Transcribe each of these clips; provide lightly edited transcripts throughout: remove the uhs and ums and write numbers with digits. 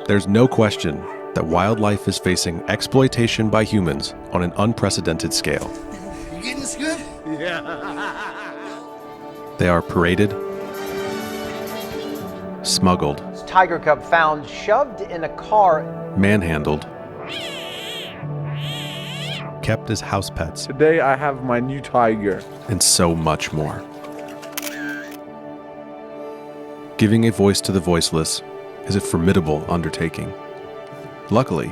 There's no question that wildlife is facing exploitation by humans on an unprecedented scale. You getting this good? Yeah. They are paraded, smuggled, Tiger cub found shoved in a car, manhandled, kept as house pets, Today I have my new tiger. and so much more. Giving a voice to the voiceless is a formidable undertaking. Luckily,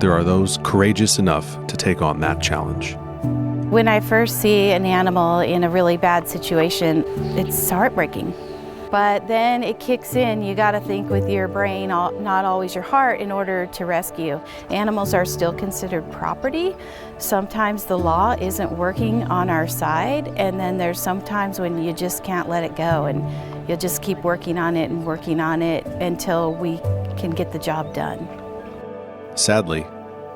there are those courageous enough to take on that challenge. When I first see an animal in a really bad situation, it's heartbreaking. But then it kicks in. You got to think with your brain, not always your heart, in order to rescue. Animals are still considered property. Sometimes the law isn't working on our side, and then there's sometimes when you just can't let it go, and you'll just keep working on it until we can get the job done. Sadly,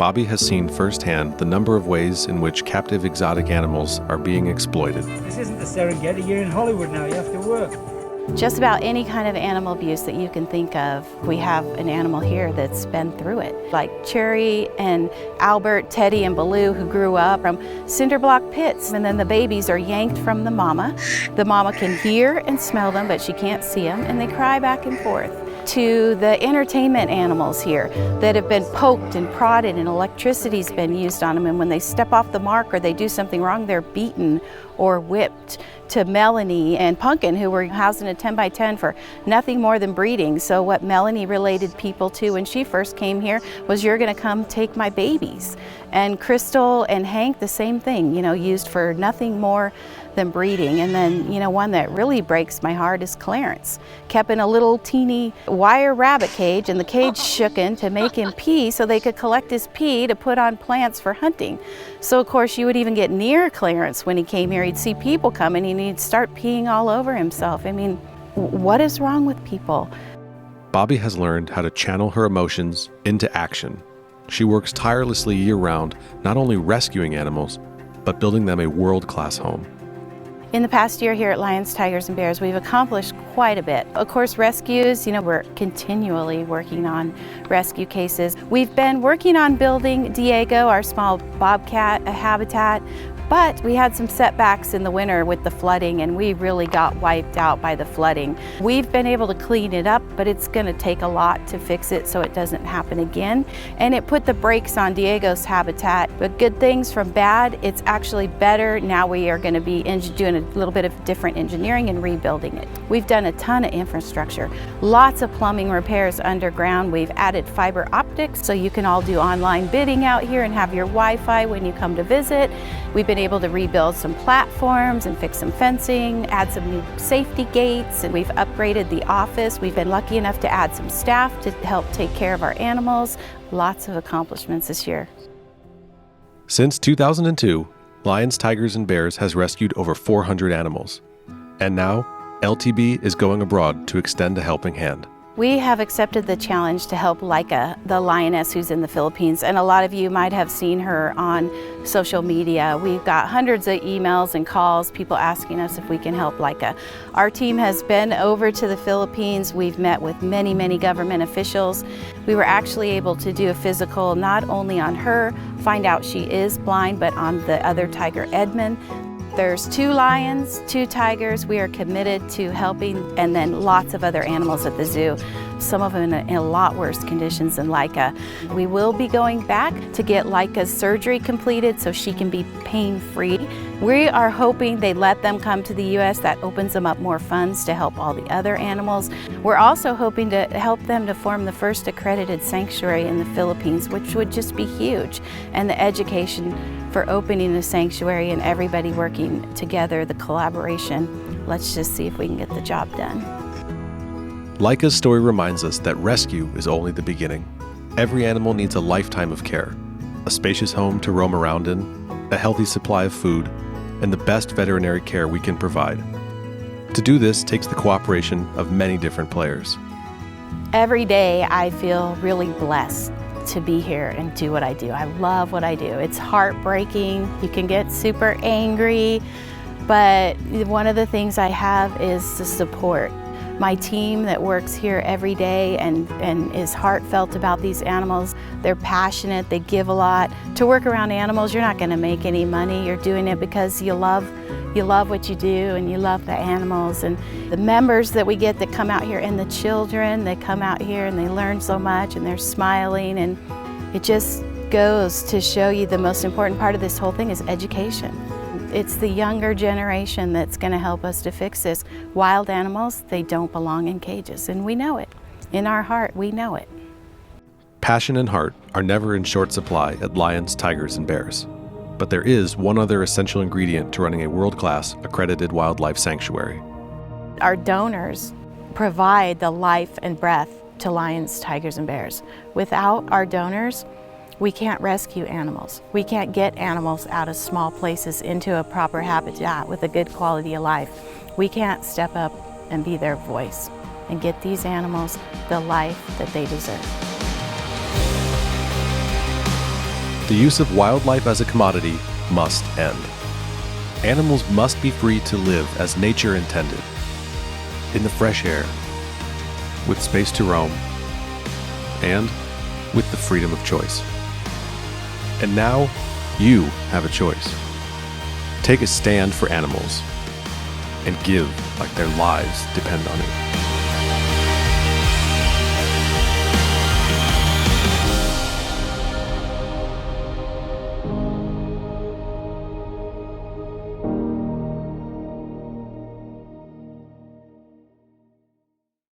Bobby has seen firsthand the number of ways in which captive exotic animals are being exploited. This isn't the Serengeti, you're in Hollywood now, you have to work. Just about any kind of animal abuse that you can think of, we have an animal here that's been through it. Like Cherry and Albert, Teddy and Baloo, who grew up from cinder block pits, and then the babies are yanked from the mama. The mama can hear and smell them, but she can't see them, and they cry back and forth. To the entertainment animals here that have been poked and prodded and electricity's been used on them, and when they step off the mark or they do something wrong, they're beaten or whipped. To Melanie and Pumpkin, who were housed in a 10 by 10 for nothing more than breeding. So what Melanie related people to when she first came here was, you're gonna come take my babies. And Crystal and Hank, the same thing, used for nothing more than breeding. And then, one that really breaks my heart is Clarence. Kept in a little teeny wire rabbit cage, and the cage shooken to make him pee so they could collect his pee to put on plants for hunting. So of course you would even get near Clarence when he came here. He'd see people coming and he'd start peeing all over himself. I mean, what is wrong with people? Bobby has learned how to channel her emotions into action. She works tirelessly year-round, not only rescuing animals, but building them a world-class home. In the past year here at Lions, Tigers, and Bears, we've accomplished quite a bit. Of course, rescues, we're continually working on rescue cases. We've been working on building Diego, our small bobcat, a habitat, but we had some setbacks in the winter with the flooding, and we really got wiped out by the flooding. We've been able to clean it up, but it's going to take a lot to fix it so it doesn't happen again. And it put the brakes on Diego's habitat. But good things from bad, it's actually better. Now we are going to be doing a little bit of different engineering and rebuilding it. We've done a ton of infrastructure, lots of plumbing repairs underground. We've added fiber optics so you can all do online bidding out here and have your Wi-Fi when you come to visit. We've been able to rebuild some platforms and fix some fencing, add some new safety gates, and we've upgraded the office. We've been lucky enough to add some staff to help take care of our animals. Lots of accomplishments this year. Since 2002, Lions, Tigers, and Bears has rescued over 400 animals. And now, LTB is going abroad to extend a helping hand. We have accepted the challenge to help Laika, the lioness who's in the Philippines, and a lot of you might have seen her on social media. We've got hundreds of emails and calls, people asking us if we can help Laika. Our team has been over to the Philippines. We've met with many, many government officials. We were actually able to do a physical not only on her, find out she is blind, but on the other tiger, Edmund. There's 2 lions, 2 tigers. We are committed to helping, and then lots of other animals at the zoo, some of them in a lot worse conditions than Laika. We will be going back to get Laika's surgery completed so she can be pain-free. We are hoping they let them come to the U.S. That opens them up more funds to help all the other animals. We're also hoping to help them to form the first accredited sanctuary in the Philippines, which would just be huge. And the education for opening the sanctuary and everybody working together, the collaboration. Let's just see if we can get the job done. Laika's story reminds us that rescue is only the beginning. Every animal needs a lifetime of care, a spacious home to roam around in, a healthy supply of food, and the best veterinary care we can provide. To do this takes the cooperation of many different players. Every day I feel really blessed to be here and do what I do. I love what I do. It's heartbreaking. You can get super angry, but one of the things I have is the support My team that works here every day and is heartfelt about these animals, they're passionate, they give a lot. To work around animals, you're not going to make any money. You're doing it because you love what you do and you love the animals. And the members that we get that come out here and the children, they come out here and they learn so much and they're smiling, and it just goes to show you the most important part of this whole thing is education. It's the younger generation that's going to help us to fix this. Wild animals, they don't belong in cages, and we know it. In our heart, we know it. Passion and heart are never in short supply at lions, tigers, and bears. But there is one other essential ingredient to running a world-class, accredited wildlife sanctuary. Our donors provide the life and breath to lions, tigers, and bears. Without our donors, we can't rescue animals. We can't get animals out of small places into a proper habitat with a good quality of life. We can't step up and be their voice and get these animals the life that they deserve. The use of wildlife as a commodity must end. Animals must be free to live as nature intended, in the fresh air, with space to roam, and with the freedom of choice. And now, you have a choice. Take a stand for animals and give like their lives depend on it.